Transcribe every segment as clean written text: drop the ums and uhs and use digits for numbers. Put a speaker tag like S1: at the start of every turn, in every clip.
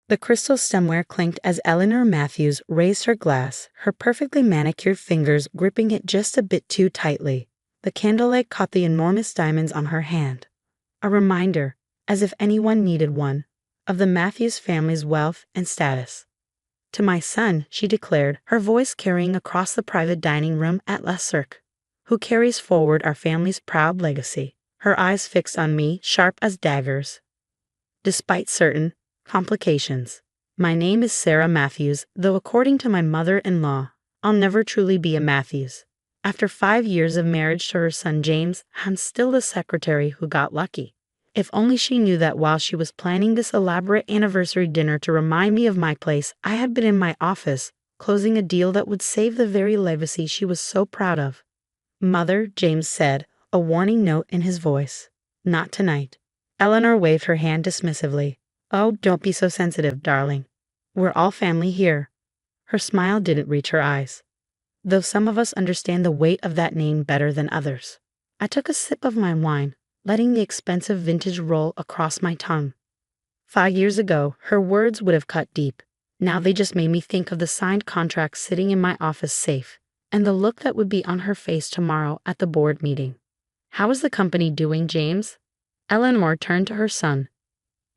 S1: The crystal stemware clinked as Eleanor Matthews raised her glass, her perfectly manicured fingers gripping it just a bit too tightly. The candlelight caught the enormous diamonds on her hand. A reminder, as if anyone needed one, of the Matthews family's wealth and status. "To my son," she declared, her voice carrying across the private dining room at La Cirque, "who carries forward our family's proud legacy," her eyes fixed on me, sharp as daggers. "Despite certain complications. My name is Sarah Matthews, though according to my mother-in-law, I'll never truly be a Matthews. After 5 years of marriage to her son James, I'm still the secretary who got lucky." If only she knew that while she was planning this elaborate anniversary dinner to remind me of my place, I had been in my office, closing a deal that would save the very legacy she was so proud of. "Mother," James said, a warning note in his voice. "Not tonight." Eleanor waved her hand dismissively. "Oh, don't be so sensitive, darling. We're all family here." Her smile didn't reach her eyes, though some of us understand the weight of that name better than others. I took a sip of my wine, letting the expensive vintage roll across my tongue. 5 years ago, her words would have cut deep. Now they just made me think of the signed contract sitting in my office safe, and the look that would be on her face tomorrow at the board meeting. "How is the company doing, James?" Eleanor turned to her son.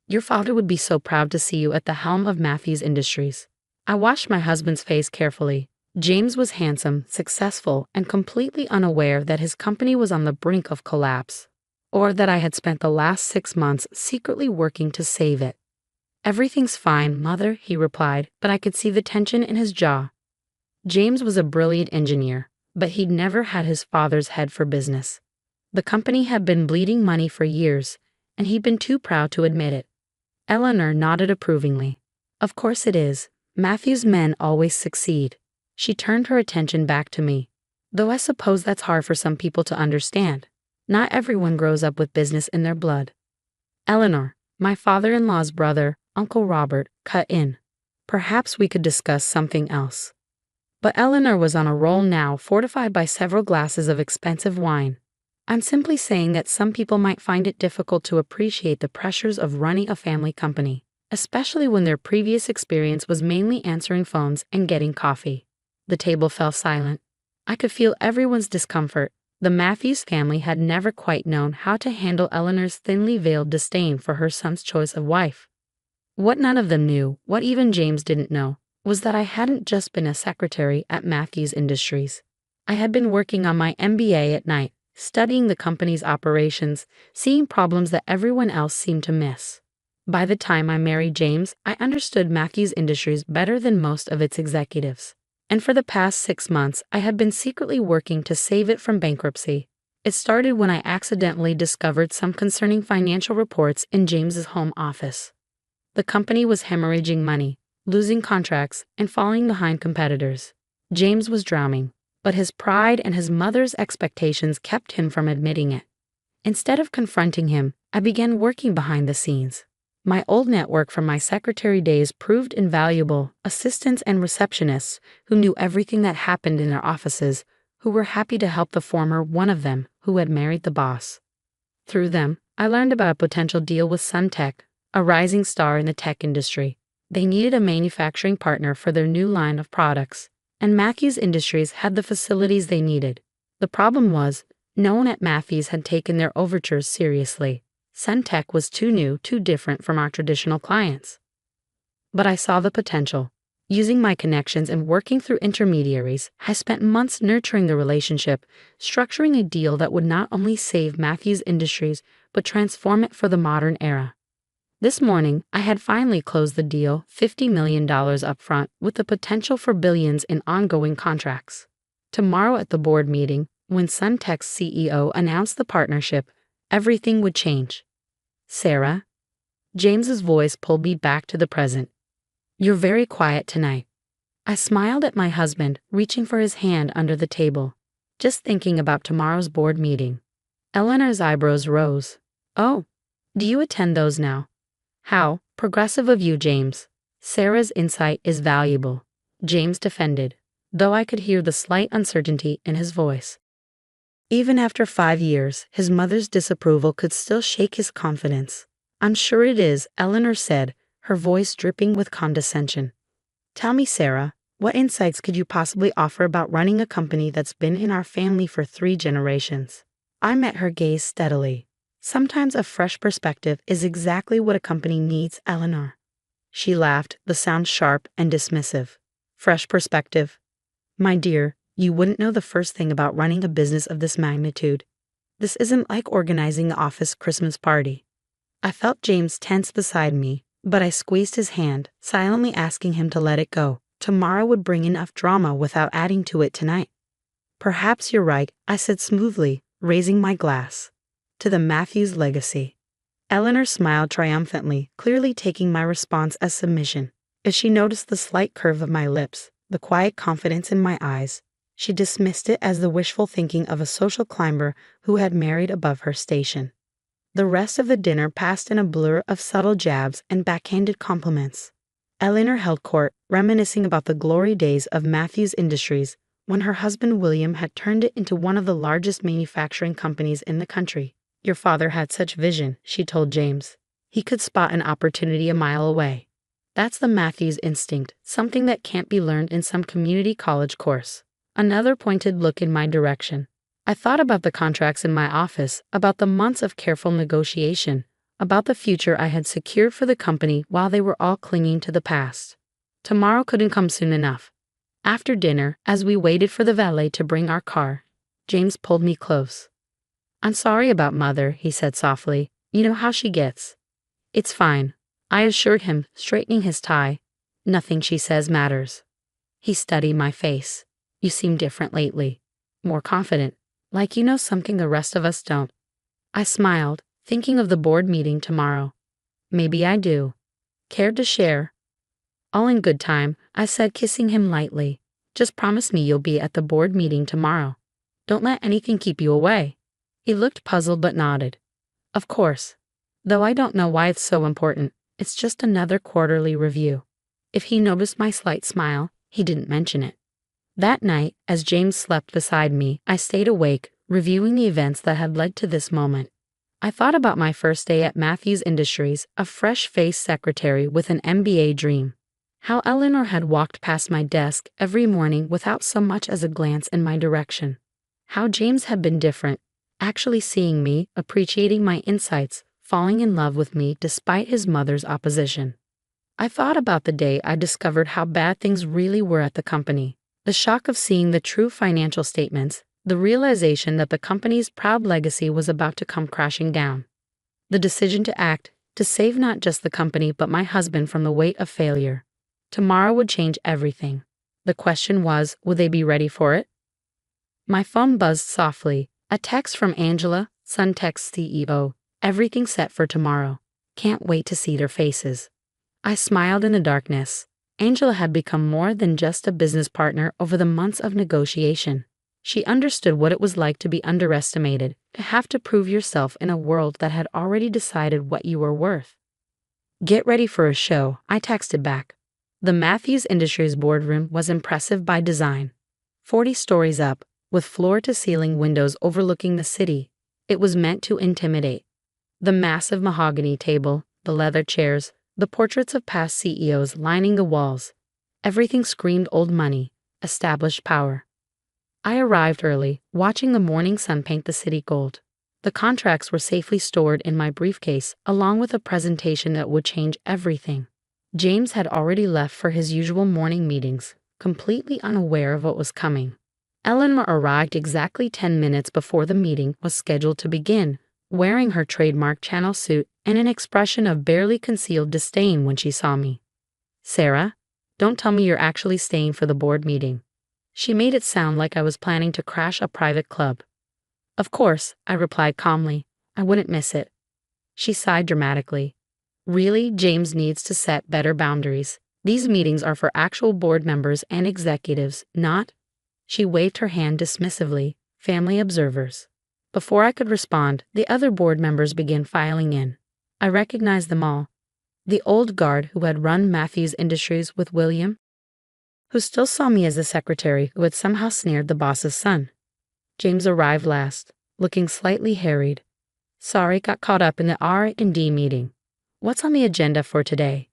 S1: "Your father would be so proud to see you at the helm of Matthews Industries." I washed my husband's face carefully. James was handsome, successful, and completely unaware that his company was on the brink of collapse, or that I had spent the last 6 months secretly working to save it. "Everything's fine, Mother," he replied, but I could see the tension in his jaw. James was a brilliant engineer, but he'd never had his father's head for business. The company had been bleeding money for years, and he'd been too proud to admit it. Eleanor nodded approvingly. "Of course it is. Matthews' men always succeed." She turned her attention back to me. "Though I suppose that's hard for some people to understand. Not everyone grows up with business in their blood." Eleanor, my father-in-law's brother, Uncle Robert, cut in. "Perhaps we could discuss something else." But Eleanor was on a roll now, fortified by several glasses of expensive wine. "I'm simply saying that some people might find it difficult to appreciate the pressures of running a family company, especially when their previous experience was mainly answering phones and getting coffee." The table fell silent. I could feel everyone's discomfort. The Matthews family had never quite known how to handle Eleanor's thinly veiled disdain for her son's choice of wife. What none of them knew, what even James didn't know, was that I hadn't just been a secretary at Matthews Industries. I had been working on my MBA at night, studying the company's operations, seeing problems that everyone else seemed to miss. By the time I married James, I understood Matthews Industries better than most of its executives. And for the past 6 months, I had been secretly working to save it from bankruptcy. It started when I accidentally discovered some concerning financial reports in James's home office. The company was hemorrhaging money, losing contracts, and falling behind competitors. James was drowning, but his pride and his mother's expectations kept him from admitting it. Instead of confronting him, I began working behind the scenes. My old network from my secretary days proved invaluable. Assistants and receptionists who knew everything that happened in their offices, who were happy to help the former one of them who had married the boss. Through them, I learned about a potential deal with Suntech, a rising star in the tech industry. They needed a manufacturing partner for their new line of products, and Matthews Industries had the facilities they needed. The problem was, no one at Matthews had taken their overtures seriously. Suntech was too new, too different from our traditional clients. But I saw the potential. Using my connections and working through intermediaries, I spent months nurturing the relationship, structuring a deal that would not only save Matthews Industries, but transform it for the modern era. This morning, I had finally closed the deal, $50 million upfront, with the potential for billions in ongoing contracts. Tomorrow at the board meeting, when Suntech's CEO announced the partnership, everything would change. "Sarah?" James's voice pulled me back to the present. "You're very quiet tonight." I smiled at my husband, reaching for his hand under the table. "Just thinking about tomorrow's board meeting." Eleanor's eyebrows rose. "Oh, do you attend those now?" "How progressive of you, James." "Sarah's insight is valuable," James defended, though I could hear the slight uncertainty in his voice. Even after 5 years, his mother's disapproval could still shake his confidence. "I'm sure it is," Eleanor said, her voice dripping with condescension. "Tell me, Sarah, what insights could you possibly offer about running a company that's been in our family for 3 generations?" I met her gaze steadily. "Sometimes a fresh perspective is exactly what a company needs, Eleanor." She laughed, the sound sharp and dismissive. "Fresh perspective? My dear, you wouldn't know the first thing about running a business of this magnitude. This isn't like organizing an office Christmas party." I felt James tense beside me, but I squeezed his hand, silently asking him to let it go. Tomorrow would bring enough drama without adding to it tonight. "Perhaps you're right," I said smoothly, raising my glass. "To the Matthews legacy." Eleanor smiled triumphantly, clearly taking my response as submission. As she noticed the slight curve of my lips, the quiet confidence in my eyes, she dismissed it as the wishful thinking of a social climber who had married above her station. The rest of the dinner passed in a blur of subtle jabs and backhanded compliments. Eleanor held court, reminiscing about the glory days of Matthews Industries, when her husband William had turned it into one of the largest manufacturing companies in the country. "Your father had such vision," she told James. "He could spot an opportunity a mile away. That's the Matthews instinct, something that can't be learned in some community college course." Another pointed look in my direction. I thought about the contracts in my office, about the months of careful negotiation, about the future I had secured for the company while they were all clinging to the past. Tomorrow couldn't come soon enough. After dinner, as we waited for the valet to bring our car, James pulled me close. "I'm sorry about Mother," he said softly. "You know how she gets." "It's fine," I assured him, straightening his tie. "Nothing she says matters." He studied my face. "You seem different lately. More confident. Like you know something the rest of us don't." I smiled, thinking of the board meeting tomorrow. "Maybe I do. Care to share?" "All in good time," I said, kissing him lightly. "Just promise me you'll be at the board meeting tomorrow. Don't let anything keep you away." He looked puzzled but nodded. "Of course. Though I don't know why it's so important. It's just another quarterly review." If he noticed my slight smile, he didn't mention it. That night, as James slept beside me, I stayed awake, reviewing the events that had led to this moment. I thought about my first day at Matthews Industries, a fresh-faced secretary with an MBA dream. How Eleanor had walked past my desk every morning without so much as a glance in my direction. How James had been different, actually seeing me, appreciating my insights, falling in love with me despite his mother's opposition. I thought about the day I discovered how bad things really were at the company. The shock of seeing the true financial statements, the realization that the company's proud legacy was about to come crashing down. The decision to act, to save not just the company but my husband from the weight of failure. Tomorrow would change everything. The question was, would they be ready for it? My phone buzzed softly. A text from Angela, Suntex CEO. "Everything set for tomorrow. Can't wait to see their faces." I smiled in the darkness. Angela had become more than just a business partner over the months of negotiation. She understood what it was like to be underestimated, to have to prove yourself in a world that had already decided what you were worth. "Get ready for a show," I texted back. The Matthews Industries boardroom was impressive by design. 40 stories up, with floor-to-ceiling windows overlooking the city. It was meant to intimidate. The massive mahogany table, the leather chairs, the portraits of past CEOs lining the walls. Everything screamed old money, established power. I arrived early, watching the morning sun paint the city gold. The contracts were safely stored in my briefcase, along with a presentation that would change everything. James had already left for his usual morning meetings, completely unaware of what was coming. Eleanor arrived exactly 10 minutes before the meeting was scheduled to begin, wearing her trademark channel suit and an expression of barely concealed disdain when she saw me. "Sarah, don't tell me you're actually staying for the board meeting." She made it sound like I was planning to crash a private club. "Of course," I replied calmly. "I wouldn't miss it." She sighed dramatically. "Really, James needs to set better boundaries. These meetings are for actual board members and executives, not—" She waved her hand dismissively, "family observers." Before I could respond, the other board members began filing in. I recognized them all. The old guard who had run Matthews Industries with William, who still saw me as the secretary who had somehow snared the boss's son. James arrived last, looking slightly harried. "Sorry, got caught up in the R&D meeting. What's on the agenda for today?"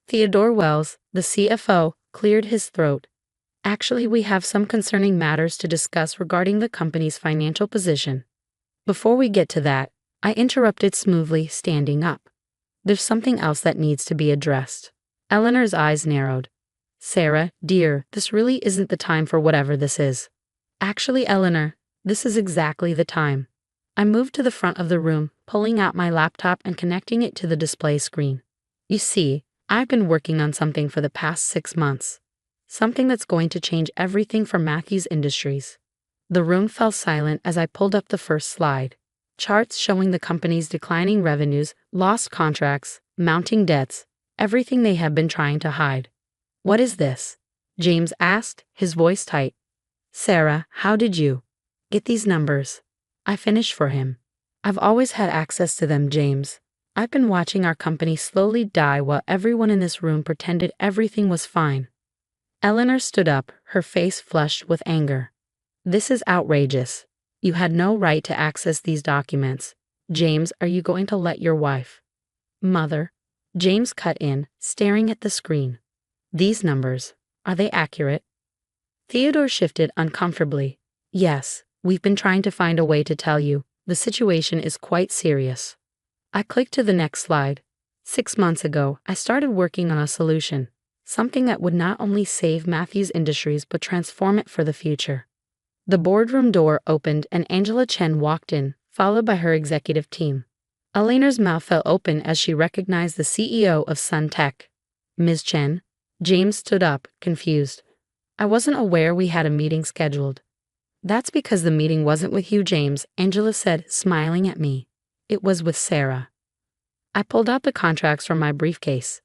S1: Theodore Wells, the CFO, cleared his throat. Actually, we have some concerning matters to discuss regarding the company's financial position. Before we get to that, I interrupted smoothly, standing up. There's something else that needs to be addressed. Eleanor's eyes narrowed. Sarah, dear, this really isn't the time for whatever this is. Actually, Eleanor, this is exactly the time. I moved to the front of the room, pulling out my laptop and connecting it to the display screen. You see, I've been working on something for the past 6 months. Something that's going to change everything for Matthews Industries. The room fell silent as I pulled up the first slide. Charts showing the company's declining revenues, lost contracts, mounting debts, everything they have been trying to hide. What is this? James asked, his voice tight. Sarah, how did you get these numbers? I finished for him. I've always had access to them, James. I've been watching our company slowly die while everyone in this room pretended everything was fine. Eleanor stood up, her face flushed with anger. This is outrageous. You had no right to access these documents. James, are you going to let your wife? Mother. James cut in, staring at the screen. These numbers, are they accurate? Theodore shifted uncomfortably. Yes, we've been trying to find a way to tell you. The situation is quite serious. I clicked to the next slide. 6 months ago, I started working on a solution. Something that would not only save Matthews Industries but transform it for the future. The boardroom door opened and Angela Chen walked in, followed by her executive team. Eleanor's mouth fell open as she recognized the CEO of Sun Tech. Ms. Chen? James stood up, confused. I wasn't aware we had a meeting scheduled. That's because the meeting wasn't with you, James, Angela said, smiling at me. It was with Sarah. I pulled out the contracts from my briefcase.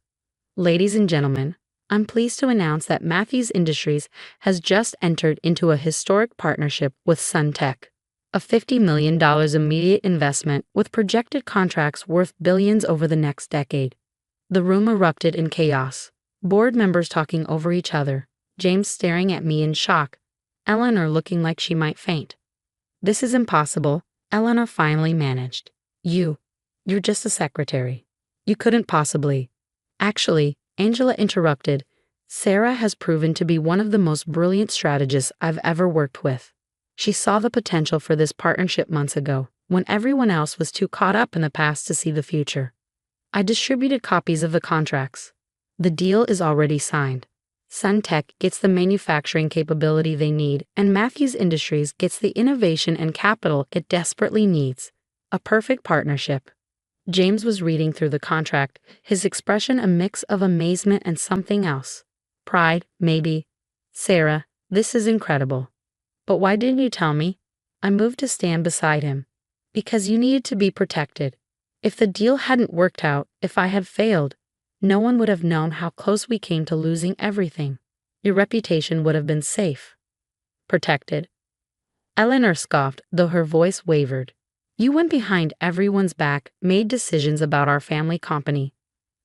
S1: Ladies and gentlemen, I'm pleased to announce that Matthews Industries has just entered into a historic partnership with Sun Tech, a $50 million immediate investment with projected contracts worth billions over the next decade. The room erupted in chaos, board members talking over each other, James staring at me in shock, Eleanor looking like she might faint. This is impossible, Eleanor finally managed. You're just a secretary. You couldn't possibly. Actually, Angela interrupted. Sarah has proven to be one of the most brilliant strategists I've ever worked with. She saw the potential for this partnership months ago, when everyone else was too caught up in the past to see the future. I distributed copies of the contracts. The deal is already signed. Sun Tech gets the manufacturing capability they need, and Matthews Industries gets the innovation and capital it desperately needs. A perfect partnership. James was reading through the contract, his expression a mix of amazement and something else. Pride, maybe. Sarah, this is incredible. But why didn't you tell me? I moved to stand beside him. Because you needed to be protected. If the deal hadn't worked out, if I had failed, no one would have known how close we came to losing everything. Your reputation would have been safe. Protected. Eleanor scoffed, though her voice wavered. You went behind everyone's back, made decisions about our family company.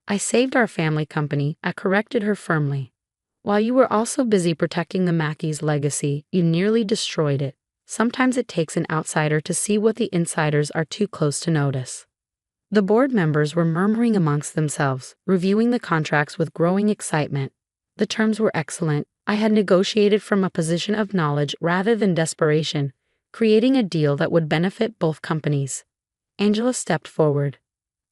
S1: I saved our family company, I corrected her firmly. While you were also busy protecting the Matthews legacy, you nearly destroyed it. Sometimes it takes an outsider to see what the insiders are too close to notice. The board members were murmuring amongst themselves, reviewing the contracts with growing excitement. The terms were excellent. I had negotiated from a position of knowledge rather than desperation, creating a deal that would benefit both companies. Angela stepped forward.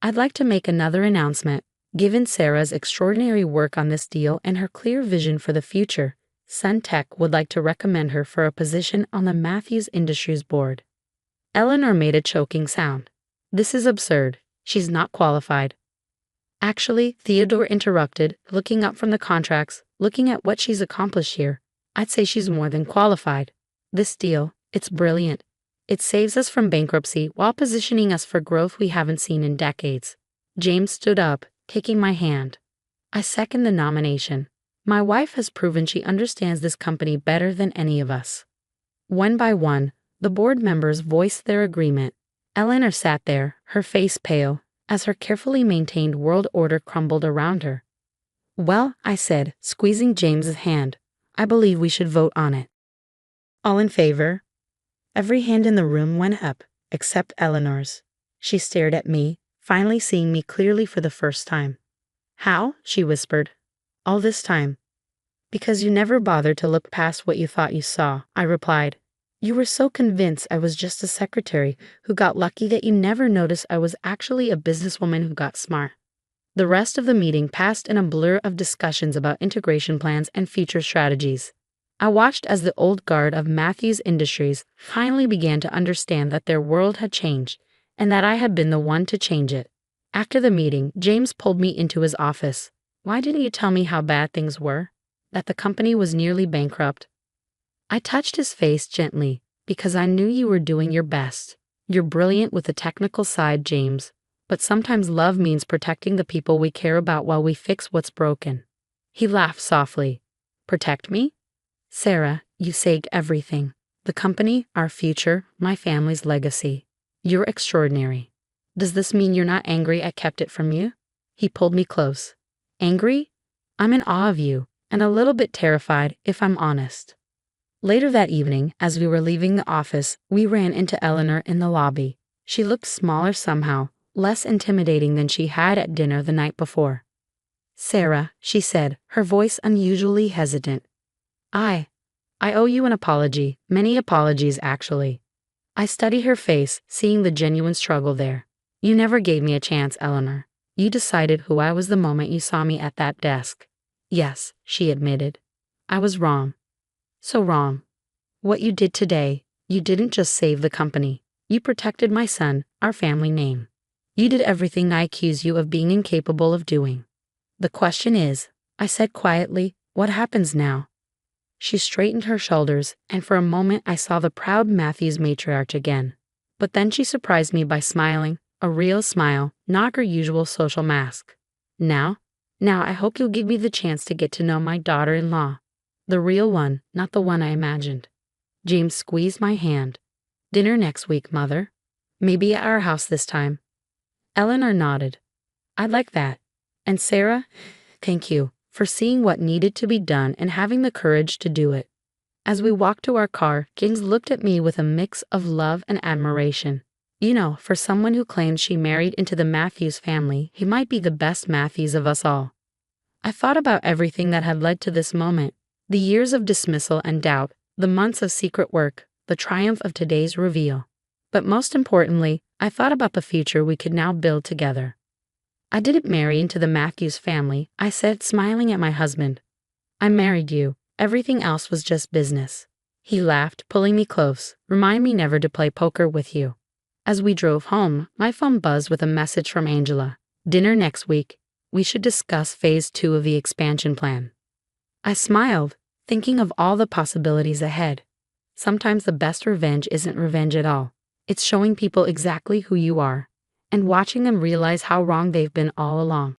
S1: I'd like to make another announcement. Given Sarah's extraordinary work on this deal and her clear vision for the future, Sun Tech would like to recommend her for a position on the Matthews Industries board. Eleanor made a choking sound. This is absurd. She's not qualified. Actually, Theodore interrupted, looking up from the contracts, looking at what she's accomplished here. I'd say she's more than qualified. This deal, it's brilliant. It saves us from bankruptcy while positioning us for growth we haven't seen in decades. James stood up, taking my hand. I second the nomination. My wife has proven she understands this company better than any of us. One by one, the board members voiced their agreement. Eleanor sat there, her face pale, as her carefully maintained world order crumbled around her. Well, I said, squeezing James's hand, I believe we should vote on it. All in favor? Every hand in the room went up, except Eleanor's. She stared at me, finally seeing me clearly for the first time. How? She whispered. All this time. Because you never bothered to look past what you thought you saw, I replied. You were so convinced I was just a secretary who got lucky that you never noticed I was actually a businesswoman who got smart. The rest of the meeting passed in a blur of discussions about integration plans and future strategies. I watched as the old guard of Matthews Industries finally began to understand that their world had changed, and that I had been the one to change it. After the meeting, James pulled me into his office. Why didn't you tell me how bad things were? That the company was nearly bankrupt? I touched his face gently, because I knew you were doing your best. You're brilliant with the technical side, James, but sometimes love means protecting the people we care about while we fix what's broken. He laughed softly. Protect me? Sarah, you saved everything. The company, our future, my family's legacy. You're extraordinary. Does this mean you're not angry I kept it from you? He pulled me close. Angry? I'm in awe of you, and a little bit terrified, if I'm honest. Later that evening, as we were leaving the office, we ran into Eleanor in the lobby. She looked smaller somehow, less intimidating than she had at dinner the night before. Sarah, she said, her voice unusually hesitant. I owe you an apology, many apologies actually. I studied her face, seeing the genuine struggle there. You never gave me a chance, Eleanor. You decided who I was the moment you saw me at that desk. Yes, she admitted. I was wrong. So wrong. What you did today, you didn't just save the company. You protected my son, our family name. You did everything I accuse you of being incapable of doing. The question is, I said quietly, what happens now? She straightened her shoulders, and for a moment I saw the proud Matthews matriarch again. But then she surprised me by smiling, a real smile, not her usual social mask. Now I hope you'll give me the chance to get to know my daughter-in-law. The real one, not the one I imagined. James squeezed my hand. Dinner next week, Mother. Maybe at our house this time. Eleanor nodded. I'd like that. And Sarah, thank you for seeing what needed to be done and having the courage to do it. As we walked to our car, James looked at me with a mix of love and admiration. You know, for someone who claims she married into the Matthews family, he might be the best Matthews of us all. I thought about everything that had led to this moment. The years of dismissal and doubt, the months of secret work, the triumph of today's reveal. But most importantly, I thought about the future we could now build together. I didn't marry into the Matthews family, I said, smiling at my husband. I married you. Everything else was just business. He laughed, pulling me close. Remind me never to play poker with you. As we drove home, my phone buzzed with a message from Angela. Dinner next week. We should discuss phase 2 of the expansion plan. I smiled, thinking of all the possibilities ahead. Sometimes the best revenge isn't revenge at all. It's showing people exactly who you are, and watching them realize how wrong they've been all along.